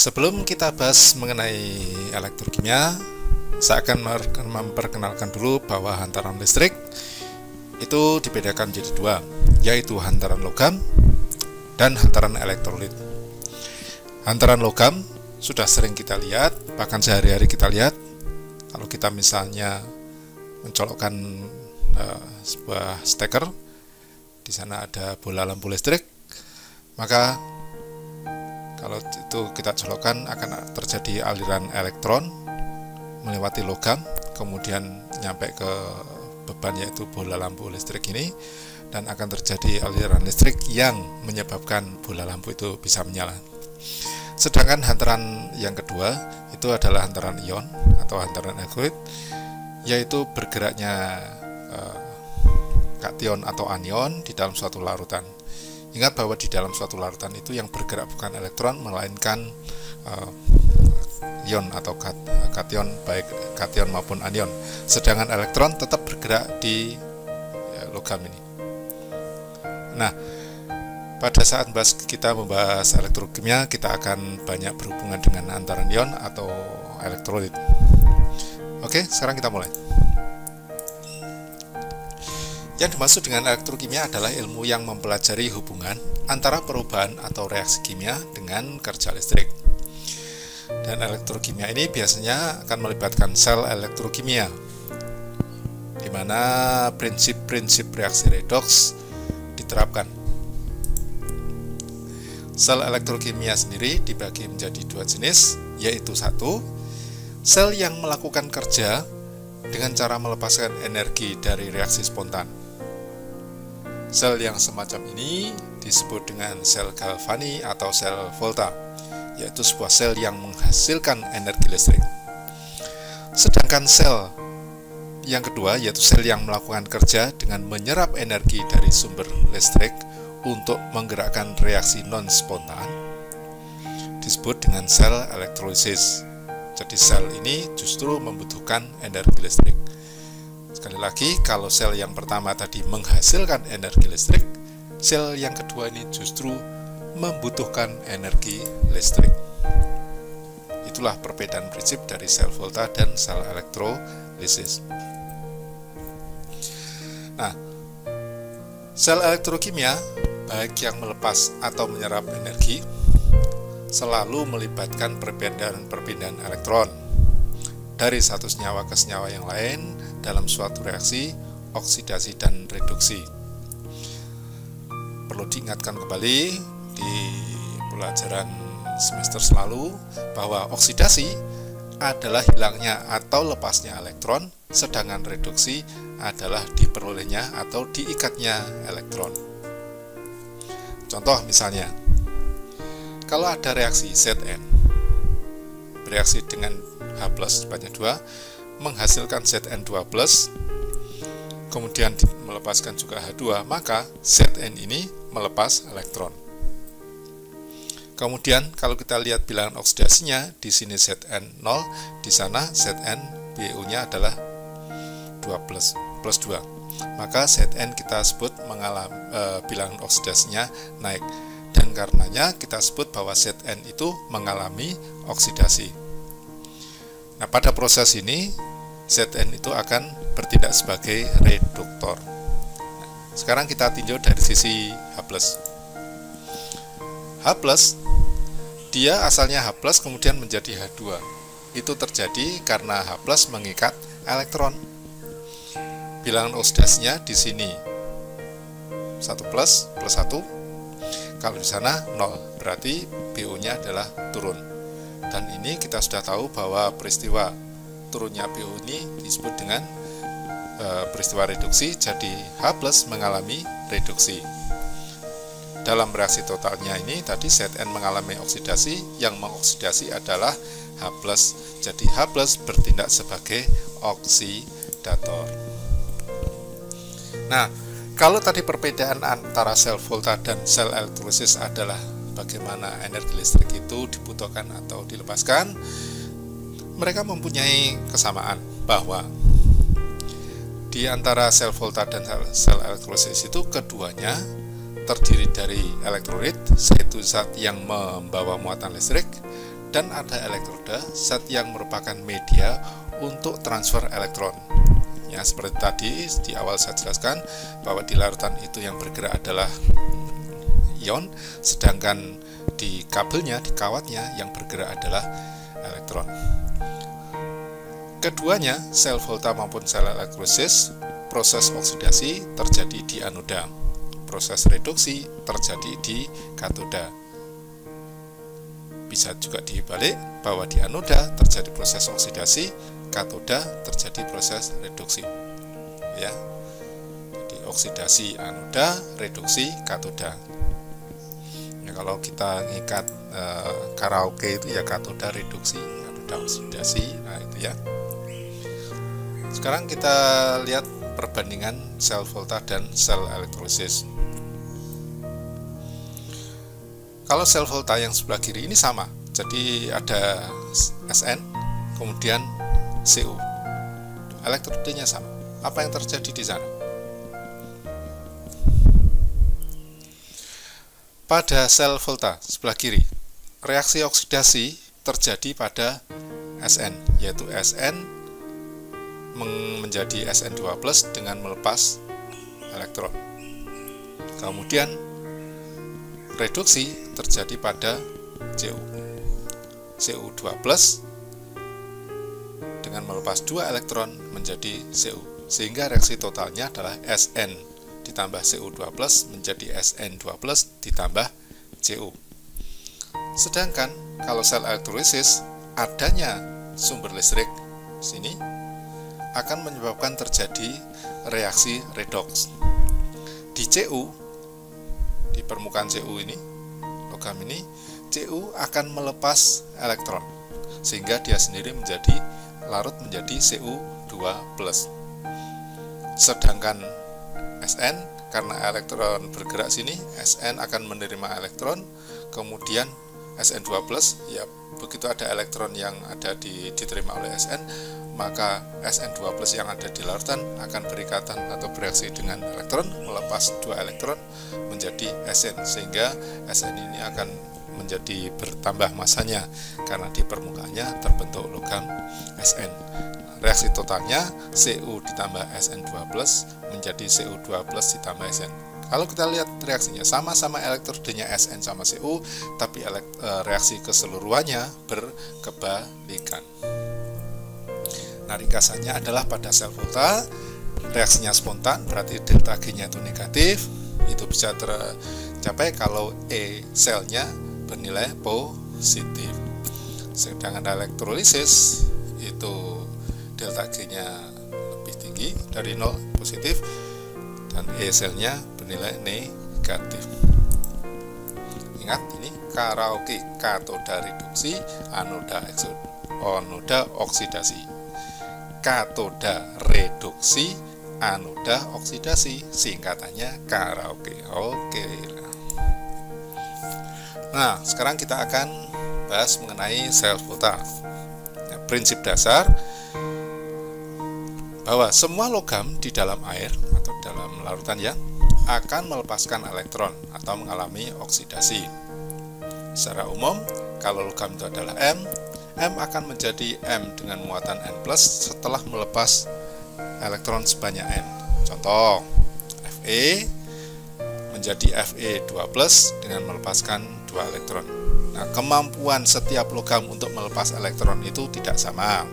Sebelum kita bahas mengenai elektrokimia, saya akan memperkenalkan dulu bahwa hantaran listrik itu dibedakan menjadi dua, yaitu hantaran logam dan hantaran elektrolit. Hantaran logam sudah sering kita lihat, bahkan sehari-hari kita lihat. Kalau kita misalnya mencolokkan sebuah steker, di sana ada bola lampu listrik, maka kalau itu kita colokkan akan terjadi aliran elektron melewati logam, kemudian nyampe ke beban yaitu bola lampu listrik ini, dan akan terjadi aliran listrik yang menyebabkan bola lampu itu bisa menyala. Sedangkan hantaran yang kedua itu adalah hantaran ion atau hantaran elektrolit, yaitu bergeraknya kation atau anion di dalam suatu larutan. Ingat bahwa di dalam suatu larutan itu yang bergerak bukan elektron, melainkan ion atau kation, baik kation maupun anion. Sedangkan elektron tetap bergerak di logam ini. Nah, pada saat kita membahas elektrokimia, kita akan banyak berhubungan dengan hantaran ion atau elektrolit. Oke, sekarang kita mulai. Yang dimaksud dengan elektrokimia adalah ilmu yang mempelajari hubungan antara perubahan atau reaksi kimia dengan kerja listrik. Dan elektrokimia ini biasanya akan melibatkan sel elektrokimia, di mana prinsip-prinsip reaksi redoks diterapkan. Sel elektrokimia sendiri dibagi menjadi dua jenis, yaitu satu, sel yang melakukan kerja dengan cara melepaskan energi dari reaksi spontan. Sel yang semacam ini disebut dengan sel Galvani atau sel Volta, yaitu sebuah sel yang menghasilkan energi listrik. Sedangkan sel yang kedua, yaitu sel yang melakukan kerja dengan menyerap energi dari sumber listrik untuk menggerakkan reaksi non-spontan, disebut dengan sel elektrolisis. Jadi sel ini justru membutuhkan energi listrik. Sekali lagi, kalau sel yang pertama tadi menghasilkan energi listrik, sel yang kedua ini justru membutuhkan energi listrik. Itulah perbedaan prinsip dari sel Volta dan sel elektrolisis. Nah, sel elektrokimia, baik yang melepas atau menyerap energi, selalu melibatkan perpindahan elektron dari satu senyawa ke senyawa yang lain dalam suatu reaksi oksidasi dan reduksi. Perlu diingatkan kembali di pelajaran semester lalu bahwa oksidasi adalah hilangnya atau lepasnya elektron, sedangkan reduksi adalah diperolehnya atau diikatnya elektron. Contoh misalnya, kalau ada reaksi Zn bereaksi dengan H+ banyak 2 menghasilkan Zn2+, kemudian melepaskan juga H2, maka Zn ini melepas elektron. Kemudian kalau kita lihat bilangan oksidasinya, di sini Zn 0, di sana Zn BU-nya adalah 2+2. Maka Zn kita sebut mengalami bilangan oksidasinya naik, dan karenanya kita sebut bahwa Zn itu mengalami oksidasi. Nah, pada proses ini Zn itu akan bertindak sebagai reduktor. Sekarang kita tinjau dari sisi H+. H+, dia asalnya H+, kemudian menjadi H2. Itu terjadi karena H+ mengikat elektron. Bilangan oksidasinya di sini 1+, plus 1. Kalau di sana 0, berarti BU-nya adalah turun. Dan ini kita sudah tahu bahwa peristiwa turunnya BU ini disebut dengan peristiwa reduksi, jadi H+ mengalami reduksi. Dalam reaksi totalnya ini tadi Zn mengalami oksidasi, yang mengoksidasi adalah H+. Jadi H+ bertindak sebagai oksidator. Nah, kalau tadi perbedaan antara sel Volta dan sel elektrolisis adalah bagaimana energi listrik itu dibutuhkan atau dilepaskan, mereka mempunyai kesamaan bahwa di antara sel Volta dan sel elektrolisis itu keduanya terdiri dari elektrolit, yaitu zat yang membawa muatan listrik, dan ada elektroda, zat yang merupakan media untuk transfer elektron. Ya, seperti tadi di awal saya jelaskan bahwa di larutan itu yang bergerak adalah ion, sedangkan di kabelnya, di kawatnya yang bergerak adalah elektron. Keduanya, sel volta maupun sel elektrolisis, proses oksidasi terjadi di anoda, proses reduksi terjadi di katoda. Bisa juga dibalik bahwa di anoda terjadi proses oksidasi, katoda terjadi proses reduksi. Ya. Jadi oksidasi anoda, reduksi katoda. Ya, kalau kita ngikat karaoke itu ya katoda reduksi, katoda oksidasi. Nah, itu ya. Sekarang kita lihat perbandingan sel volta dan sel elektrolisis. Kalau sel volta yang sebelah kiri ini sama, jadi ada Sn, kemudian Cu. Elektrodenya sama. Apa yang terjadi di sana? Pada sel volta sebelah kiri, reaksi oksidasi terjadi pada Sn, yaitu Sn menjadi Sn2+ dengan melepas elektron. Kemudian reduksi terjadi pada Cu, Cu2+ dengan melepas 2 elektron menjadi Cu, sehingga reaksi totalnya adalah Sn ditambah Cu2+ menjadi Sn2+ ditambah Cu. Sedangkan kalau sel elektrolisis, adanya sumber listrik sini akan menyebabkan terjadi reaksi redoks. Di Cu, di permukaan Cu ini, logam ini, Cu akan melepas elektron, sehingga dia sendiri menjadi larut menjadi Cu2+. Sedangkan Sn, karena elektron bergerak sini, Sn akan menerima elektron, kemudian Sn2+, ya begitu ada elektron yang diterima oleh Sn, maka Sn2+ yang ada di larutan akan berikatan atau bereaksi dengan elektron, melepas 2 elektron menjadi Sn, sehingga Sn ini akan menjadi bertambah masanya karena di permukaannya terbentuk logam Sn. Reaksi totalnya Cu ditambah Sn2+ menjadi Cu2+ ditambah Sn. Kalau kita lihat reaksinya sama-sama elektrodenya Sn sama Cu, tapi reaksi keseluruhannya berkebalikan. Nah, ringkasannya adalah pada sel volta reaksinya spontan, berarti delta G-nya itu negatif. Itu bisa tercapai kalau E selnya bernilai positif. Sedangkan elektrolisis itu delta G-nya lebih tinggi dari 0 positif dan E selnya bernilai negatif. Ingat ini karaoke, katoda reduksi, anoda oksidasi. Katoda reduksi, anoda oksidasi, singkatannya karaoke. Oke. Nah, sekarang kita akan bahas mengenai sel volta. Nah, prinsip dasar bahwa semua logam di dalam air atau dalam larutan ya akan melepaskan elektron atau mengalami oksidasi. Secara umum, kalau logam itu adalah M akan menjadi M dengan muatan N+ setelah melepas elektron sebanyak N. Contoh, Fe menjadi Fe2+ dengan melepaskan 2 elektron. Nah, kemampuan setiap logam untuk melepas elektron itu tidak sama.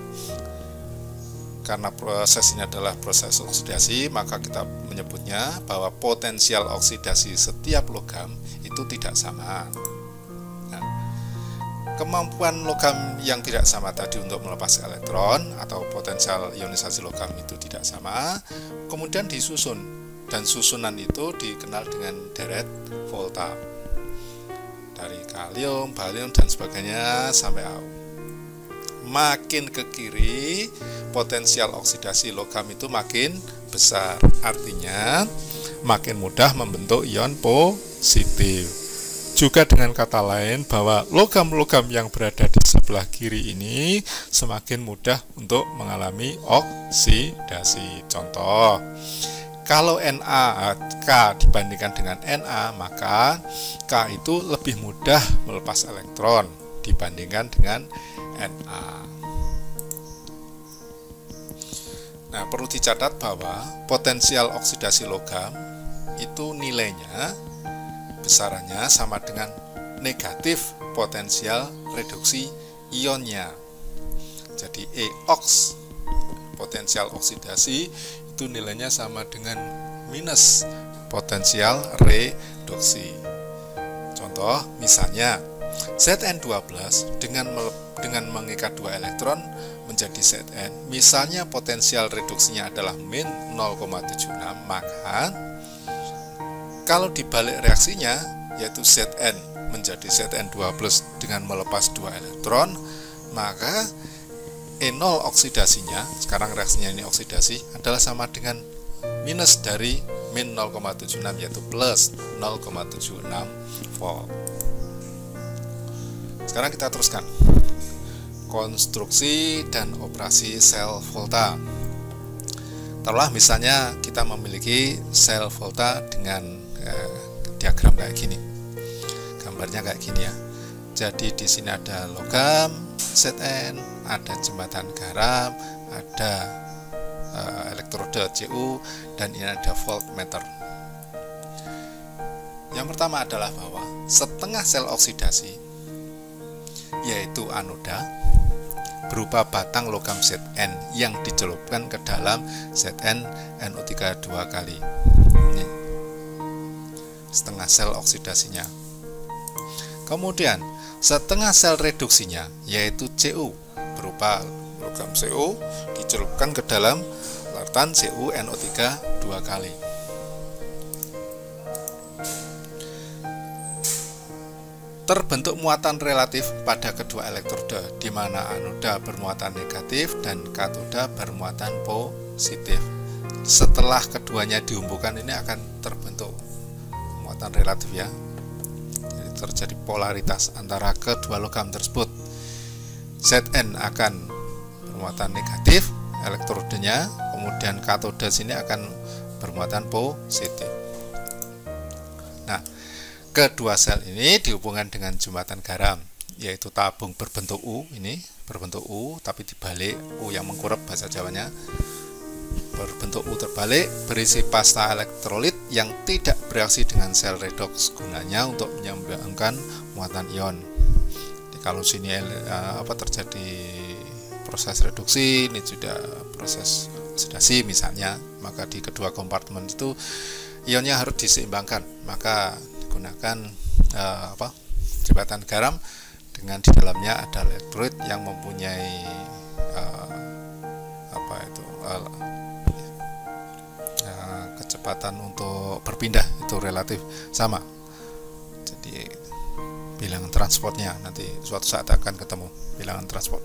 Karena proses ini adalah proses oksidasi, maka kita menyebutnya bahwa potensial oksidasi setiap logam itu tidak sama. Kemampuan logam yang tidak sama tadi untuk melepas elektron atau potensial ionisasi logam itu tidak sama, kemudian disusun, dan susunan itu dikenal dengan deret volta dari kalium, barium dan sebagainya sampai Au. Makin ke kiri potensial oksidasi logam itu makin besar, artinya makin mudah membentuk ion positif. Juga dengan kata lain bahwa logam-logam yang berada di sebelah kiri ini semakin mudah untuk mengalami oksidasi. Contoh, kalau Na K dibandingkan dengan Na, maka K itu lebih mudah melepas elektron. dibandingkan dengan Na. Nah, perlu dicatat bahwa potensial oksidasi logam itu nilainya besarannya sama dengan negatif potensial reduksi ionnya. Jadi EOX, potensial oksidasi itu nilainya sama dengan minus potensial reduksi. Contoh misalnya Zn12 dengan mengikat 2 elektron menjadi Zn, misalnya potensial reduksinya adalah min 0,76, maka kalau dibalik reaksinya yaitu Zn menjadi Zn2 plus dengan melepas 2 elektron, maka E0 oksidasinya, sekarang reaksinya ini oksidasi, adalah sama dengan minus dari min 0,76 yaitu plus 0,76 volt. Sekarang kita teruskan konstruksi dan operasi sel volta. Taruhlah misalnya kita memiliki sel volta dengan diagram kayak gini. Gambarnya kayak gini ya. Jadi di sini ada logam Zn, ada jembatan garam, ada elektroda Cu, dan ini ada voltmeter. Yang pertama adalah bahwa setengah sel oksidasi, yaitu anoda, berupa batang logam Zn yang dicelupkan ke dalam Zn NO3 2 kali. Ini setengah sel oksidasinya. Kemudian setengah sel reduksinya, yaitu Cu, berupa logam Cu dicelupkan ke dalam larutan CuNO3 2 kali. Terbentuk muatan relatif pada kedua elektroda, di mana anoda bermuatan negatif dan katoda bermuatan positif. Setelah keduanya dihubungkan, ini akan terbentuk muatan relatif ya. Jadi terjadi polaritas antara kedua logam tersebut. Zn akan bermuatan negatif elektrodenya, kemudian katoda sini akan bermuatan positif. Nah, kedua sel ini dihubungkan dengan jembatan garam, yaitu tabung berbentuk U, ini berbentuk U tapi dibalik, U yang mengkurep bahasa Jawanya, berbentuk U terbalik, berisi pasta elektrolit yang tidak bereaksi dengan sel redoks, gunanya untuk menyeimbangkan muatan ion. Jadi kalau sini terjadi proses reduksi, ini sudah proses oksidasi misalnya, maka di kedua kompartemen itu ionnya harus diseimbangkan, maka gunakan jembatan garam dengan di dalamnya ada elektrolit yang mempunyai kecepatan untuk berpindah itu relatif sama. Jadi bilangan transportnya nanti suatu saat akan ketemu bilangan transport.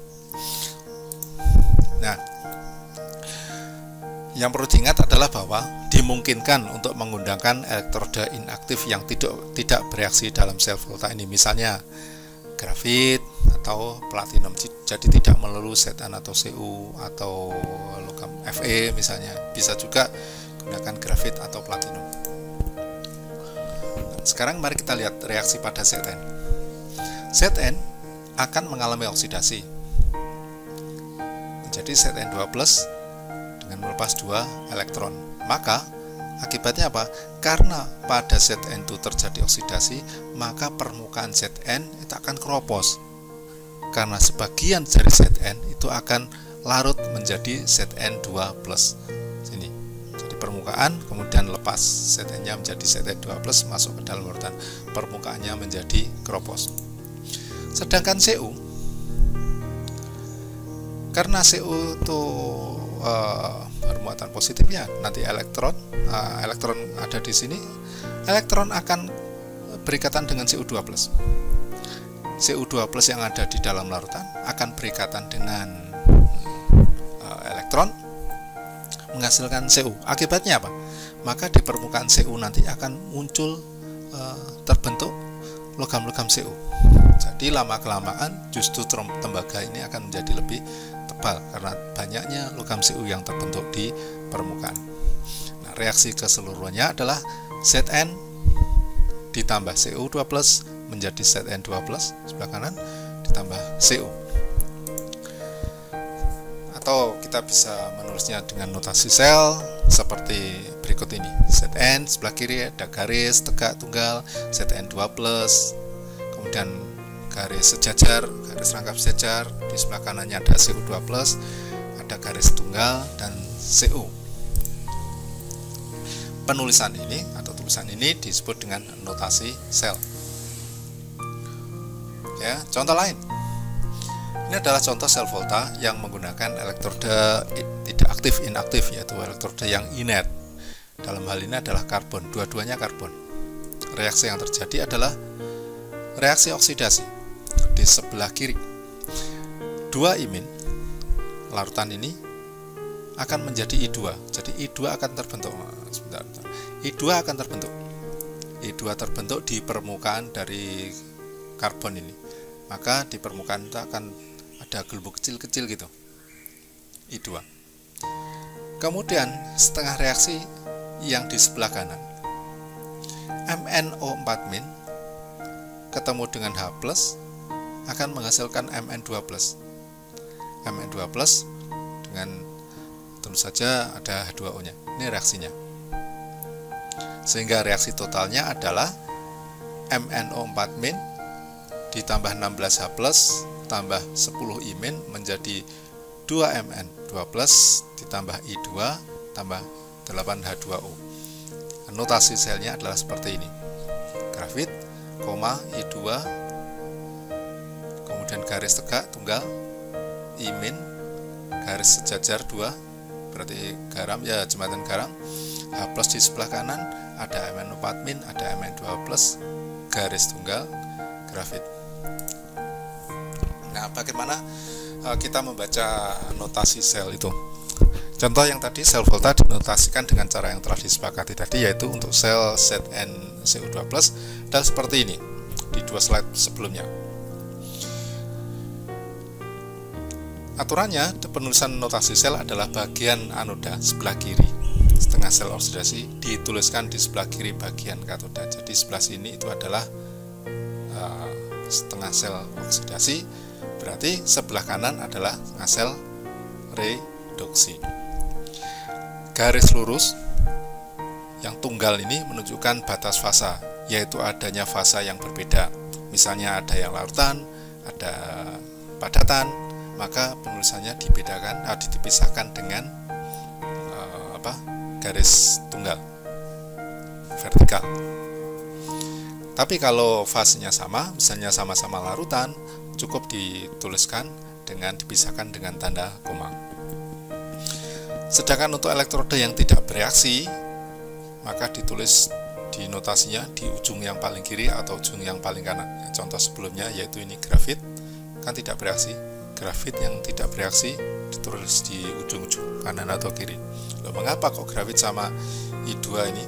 Nah, yang perlu diingat adalah bahwa dimungkinkan untuk menggunakan elektroda inaktif yang tidak bereaksi dalam sel volta ini, misalnya grafit atau platinum. Jadi tidak melulu Zn atau Cu atau logam Fe misalnya, bisa juga gunakan grafit atau platinum. Nah, sekarang mari kita lihat reaksi pada Zn. Zn akan mengalami oksidasi menjadi Zn2+ dengan melepas 2 elektron. Maka akibatnya apa? Karena pada Zn itu terjadi oksidasi, maka permukaan Zn itu akan keropos. Karena sebagian dari Zn itu akan larut menjadi Zn2+. Sini. Jadi permukaan kemudian lepas Zn-nya menjadi Zn2+ masuk ke dalam larutan. Permukaannya menjadi keropos. Sedangkan Cu, karena Cu itu bermuatan positif ya, nanti elektron ada di sini, elektron akan berikatan dengan Cu2+. Cu2+ yang ada di dalam larutan akan berikatan dengan elektron menghasilkan Cu. Akibatnya apa? Maka di permukaan Cu nanti akan muncul terbentuk logam-logam Cu. Jadi lama-kelamaan justru tembaga ini akan menjadi lebih tebal karena banyaknya logam Cu yang terbentuk di permukaan. Nah, reaksi keseluruhannya adalah Zn ditambah Cu2+ menjadi Zn2+ sebelah kanan, ditambah Cu. Atau kita bisa menulisnya dengan notasi sel seperti berikut ini. Zn sebelah kiri ada garis tegak tunggal Zn2+, kemudian garis sejajar, garis rangkap sejajar, di sebelah kanannya ada Cu2+, ada garis tunggal dan Cu. Penulisan ini atau tulisan ini disebut dengan notasi sel. Ya, contoh lain. Ini adalah contoh sel volta yang menggunakan elektroda tidak aktif inaktif, yaitu elektroda yang inert. Dalam hal ini adalah karbon, dua-duanya karbon. Reaksi yang terjadi adalah reaksi oksidasi di sebelah kiri. Dua imin larutan ini akan menjadi I2. Jadi I2 akan terbentuk. I2 akan terbentuk. I2 terbentuk di permukaan dari karbon ini. Maka di permukaan itu akan ada gelembung kecil-kecil gitu, I2. Kemudian setengah reaksi yang di sebelah kanan, MnO4- ketemu dengan H+ akan menghasilkan Mn2+. Mn2+ dengan tentu saja ada H2O nya. Ini reaksinya. Sehingga reaksi totalnya adalah MnO4- ditambah 16H+ tambah 10 imin menjadi 2Mn2+ ditambah I2 tambah 8H2O. Notasi selnya adalah seperti ini. Grafit, koma, I2, kemudian garis tegak tunggal, imin, garis sejajar 2, berarti garam, ya jembatan garam, H+ di sebelah kanan, ada MnO4-, ada Mn2+, garis tunggal, grafit. Nah, bagaimana kita membaca notasi sel itu? Contoh yang tadi, sel volta dinotasikan dengan cara yang telah disepakati tadi, yaitu untuk sel Zn Cu2+ dan seperti ini di dua slide sebelumnya. Aturannya, penulisan notasi sel adalah bagian anoda sebelah kiri. Setengah sel oksidasi dituliskan di sebelah kiri bagian katoda. Jadi sebelah sini itu adalah setengah sel oksidasi. Berarti sebelah kanan adalah setengah sel reduksi. Garis lurus yang tunggal ini menunjukkan batas fasa, yaitu adanya fasa yang berbeda. Misalnya ada yang larutan, ada padatan, maka penulisannya dibedakan, dipisahkan dengan garis tunggal vertikal. Tapi kalau fasenya sama, misalnya sama-sama larutan, cukup dituliskan dengan dipisahkan dengan tanda koma. Sedangkan untuk elektroda yang tidak bereaksi, maka ditulis di notasinya di ujung yang paling kiri atau ujung yang paling kanan. Contoh sebelumnya yaitu ini grafit, kan tidak bereaksi. Grafit yang tidak bereaksi ditulis di ujung-ujung kanan atau kiri. Loh, mengapa kok grafit sama I2 ini?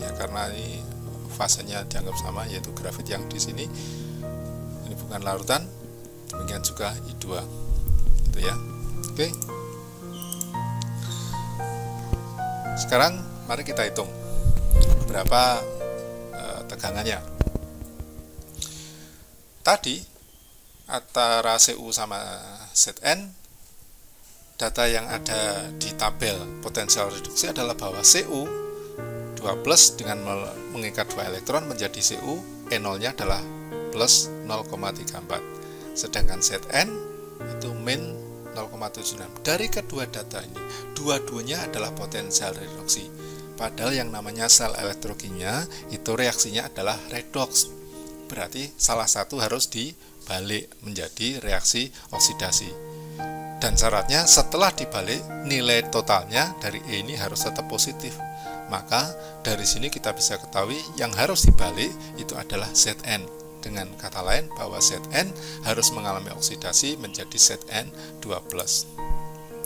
Ya karena ini fasenya dianggap sama, yaitu grafit yang di sini ini bukan larutan, demikian juga I2, gitu ya. Oke. Sekarang mari kita hitung berapa tegangannya. Tadi antara Cu sama Zn, data yang ada di tabel potensial reduksi adalah bahwa Cu2+ dengan mengikat 2 elektron menjadi Cu, E0-nya adalah plus 0,34, sedangkan Zn itu min 0,76. Dari kedua data ini, dua-duanya adalah potensial reduksi. Padahal yang namanya sel elektrokimia itu reaksinya adalah redoks. Berarti salah satu harus dibalik menjadi reaksi oksidasi. Dan syaratnya setelah dibalik, nilai totalnya dari E ini harus tetap positif. Maka dari sini kita bisa ketahui yang harus dibalik itu adalah Zn. Dengan kata lain bahwa Zn harus mengalami oksidasi menjadi Zn2+.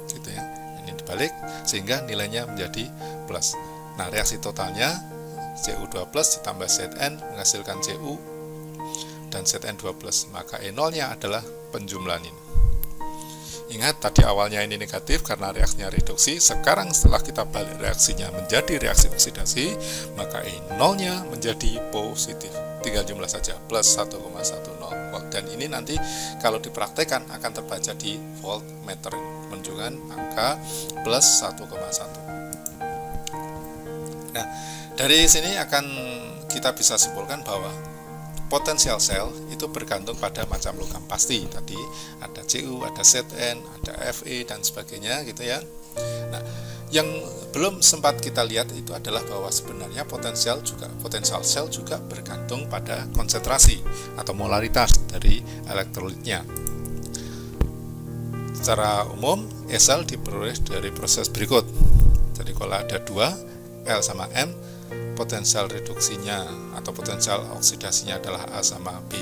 Gitu ya. Ini dibalik sehingga nilainya menjadi plus. Nah, reaksi totalnya Cu2+ ditambah Zn menghasilkan Cu dan Zn2+. Maka E0-nya adalah penjumlahan ini. Ingat tadi awalnya ini negatif karena reaksinya reduksi. Sekarang setelah kita balik reaksinya menjadi reaksi oksidasi, maka E0-nya menjadi positif. Tinggal jumlah saja plus 1,10. volt. Dan ini nanti kalau dipraktekkan akan terbaca di voltmeter, menunjukkan angka plus 1,1. Nah, dari sini akan kita bisa simpulkan bahwa potensial sel itu bergantung pada macam logam pasti. Tadi ada Cu, ada Zn, ada Fe dan sebagainya gitu ya. Nah, yang belum sempat kita lihat itu adalah bahwa sebenarnya potensial sel juga bergantung pada konsentrasi atau molaritas dari elektrolitnya. Secara umum, sel diperoleh dari proses berikut. Jadi kalau ada 2 L sama M, potensial reduksinya atau potensial oksidasinya adalah A sama B.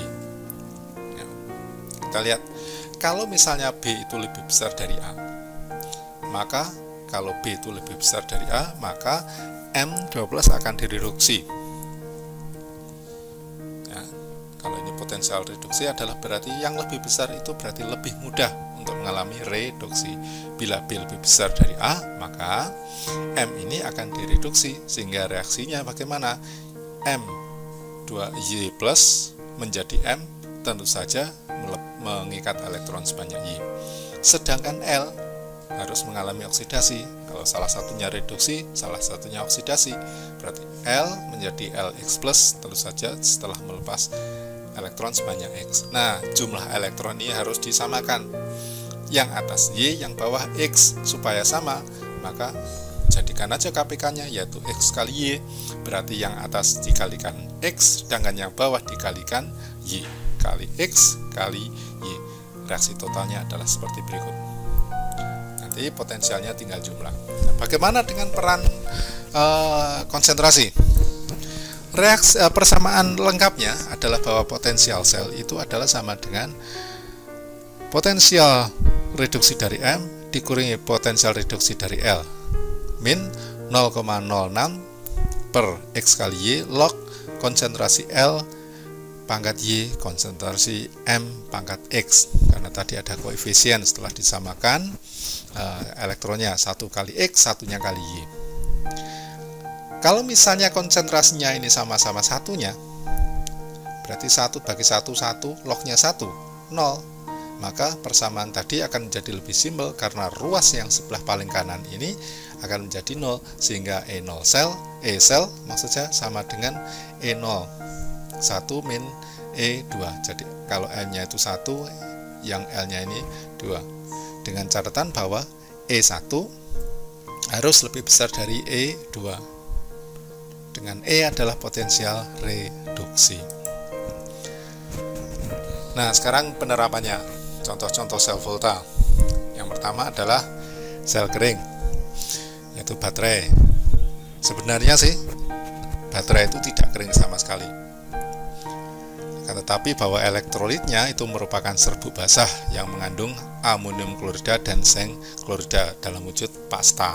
Ya. Kita lihat, kalau misalnya B itu lebih besar dari A, maka kalau B itu lebih besar dari A, maka M12 akan direduksi. Ya, kalau ini potensial reduksi adalah berarti yang lebih besar itu berarti lebih mudah untuk mengalami reduksi. Bila B lebih besar dari A, maka M ini akan direduksi, sehingga reaksinya bagaimana? M2Y plus menjadi M, tentu saja mengikat elektron sebanyak Y. Sedangkan L harus mengalami oksidasi. Kalau salah satunya reduksi, salah satunya oksidasi, berarti L menjadi Lx plus, tentu saja setelah melepas elektron sebanyak X. Nah, jumlah elektron ini harus disamakan, yang atas Y, yang bawah X, supaya sama. Maka jadikan aja KPK-nya, yaitu X kali Y, berarti yang atas dikalikan X, sedangkan yang bawah dikalikan Y, kali X kali Y. Reaksi totalnya adalah seperti berikut. Nanti potensialnya tinggal jumlah. Nah, bagaimana dengan peran konsentrasi? Persamaan lengkapnya adalah bahwa potensial sel itu adalah sama dengan potensial reduksi dari M dikurangi potensial reduksi dari L min 0,06 per X kali Y log konsentrasi L pangkat Y konsentrasi M pangkat X, karena tadi ada koefisien setelah disamakan elektronnya, 1 kali X, satunya kali Y. Kalau misalnya konsentrasinya ini sama-sama satunya, berarti 1 bagi 1, 1, lognya 1, 0. Maka persamaan tadi akan menjadi lebih simpel, karena ruas yang sebelah paling kanan ini akan menjadi 0, sehingga E0 sel, E sel maksudnya sama dengan E0 1 min E2. Jadi kalau M-nya itu 1, yang L-nya ini 2. Dengan catatan bahwa E1 harus lebih besar dari E2. Dengan E adalah potensial reduksi. Nah, sekarang penerapannya. Contoh-contoh sel volta. Yang pertama adalah sel kering, yaitu baterai. Sebenarnya sih baterai itu tidak kering sama sekali, tetapi bahwa elektrolitnya itu merupakan serbuk basah yang mengandung amonium klorida dan seng klorida dalam wujud pasta.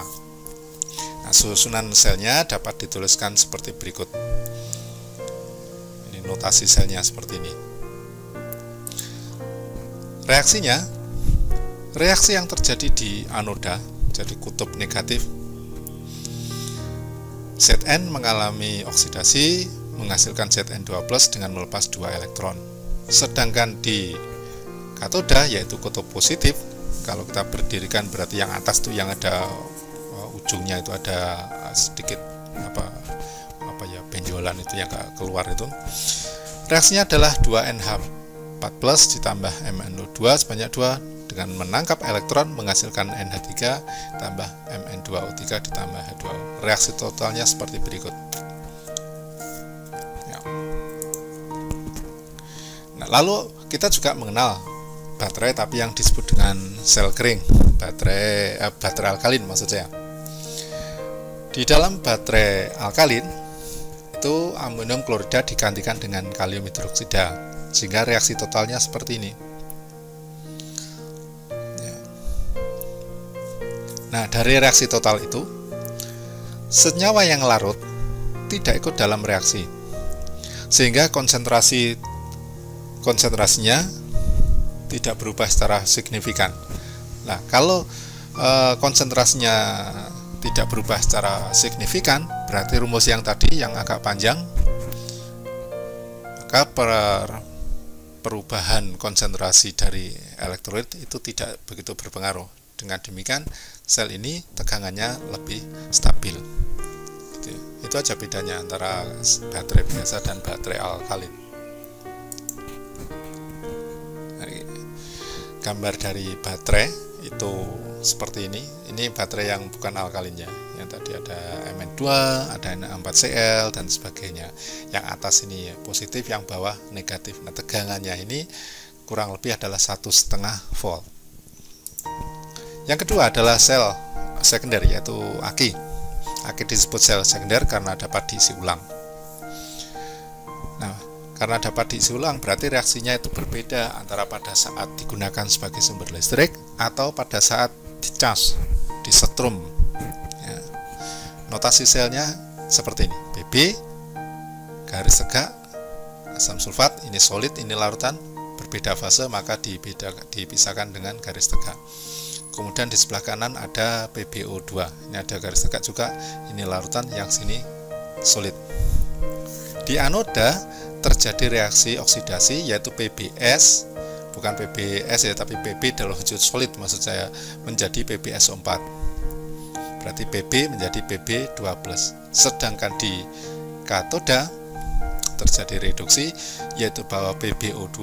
Nah, susunan selnya dapat dituliskan seperti berikut. Ini notasi selnya seperti ini. Reaksinya, reaksi yang terjadi di anoda, jadi kutub negatif, Zn mengalami oksidasi, menghasilkan Zn2+ dengan melepas 2 elektron. Sedangkan di katoda, yaitu kutub positif, kalau kita berdirikan berarti yang atas tuh yang ada ujungnya itu ada sedikit benjolan itu yang keluar itu. Reaksinya adalah 2NH4+ ditambah MnO2 sebanyak 2 dengan menangkap elektron menghasilkan NH3 tambah Mn2O3 ditambah H2O. Reaksi totalnya seperti berikut. Nah, lalu kita juga mengenal baterai tapi yang disebut dengan sel kering, baterai alkalin maksud saya. Di dalam baterai alkalin itu amonium klorida digantikan dengan kalium hidroksida, sehingga reaksi totalnya seperti ini. Nah, dari reaksi total itu, senyawa yang larut tidak ikut dalam reaksi, sehingga konsentrasinya tidak berubah secara signifikan. Nah, kalau konsentrasinya tidak berubah secara signifikan, berarti rumus yang tadi yang agak panjang, maka perubahan konsentrasi dari elektrolit itu tidak begitu berpengaruh. Dengan demikian sel ini tegangannya lebih stabil. Itu aja bedanya antara baterai biasa dan baterai alkalin. Gambar dari baterai itu seperti ini. Ini baterai yang bukan alkalinnya. Yang tadi ada Mn2, ada Na4Cl dan sebagainya. Yang atas ini positif, yang bawah negatif. Nah, tegangannya ini kurang lebih adalah 1,5 volt. Yang kedua adalah sel sekunder, yaitu aki. Aki disebut sel sekunder karena dapat diisi ulang. Nah, karena dapat diisi ulang berarti reaksinya itu berbeda antara pada saat digunakan sebagai sumber listrik atau pada saat dicas, disetrum. Ya. Notasi selnya seperti ini. Bb garis tegak asam sulfat, ini solid, ini larutan, berbeda fase maka dipisahkan dengan garis tegak. Kemudian di sebelah kanan ada PbO2. Ini ada garis tegak juga, ini larutan, yang sini solid. Di anoda terjadi reaksi oksidasi yaitu PbS, bukan PbS ya, tapi Pb dalam wujud solid maksud saya, menjadi PbSO4. Berarti Pb menjadi Pb2+. Sedangkan di katoda terjadi reduksi yaitu bahwa PbO2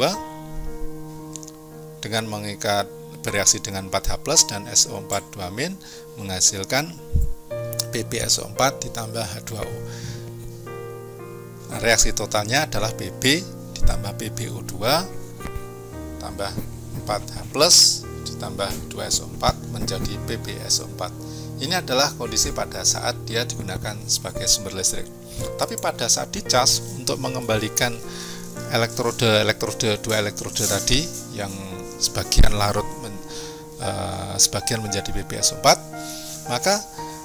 dengan mengikat bereaksi dengan 4H+ dan SO4 2- menghasilkan PbSO4 ditambah H2O. Nah, reaksi totalnya adalah Pb ditambah PbO2 tambah 4H+ ditambah 2SO4 menjadi PbSO4. Ini adalah kondisi pada saat dia digunakan sebagai sumber listrik. Tapi pada saat dicas, untuk mengembalikan dua elektrode tadi yang sebagian larut sebagian menjadi PbSO4, maka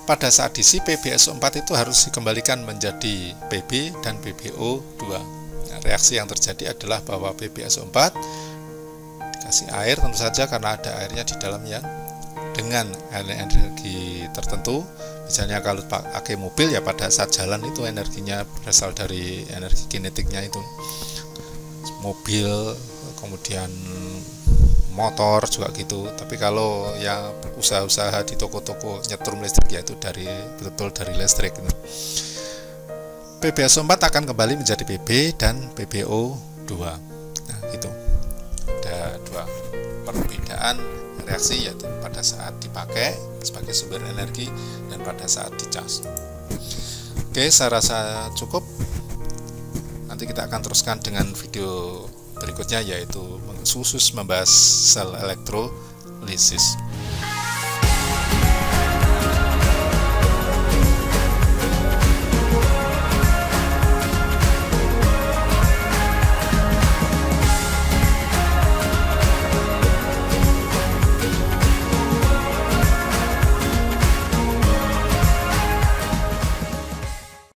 pada saat diisi PbSO4 itu harus dikembalikan menjadi Pb dan PbO2. Nah, reaksi yang terjadi adalah bahwa PbSO4 dikasih air, tentu saja karena ada airnya di dalamnya, dengan energi tertentu. Misalnya kalau pakai mobil ya pada saat jalan itu energinya berasal dari energi kinetiknya itu. Mobil, kemudian motor juga gitu. Tapi kalau yang usaha-usaha di toko-toko nyetrum listrik ya itu betul dari listrik gitu. PbSO4 akan kembali menjadi Pb dan PbO2. Nah, gitu. Ada dua perbedaan reaksi yaitu pada saat dipakai sebagai sumber energi dan pada saat dicas. Oke, saya rasa cukup. Nanti kita akan teruskan dengan video berikutnya yaitu khusus membahas sel elektrolisis.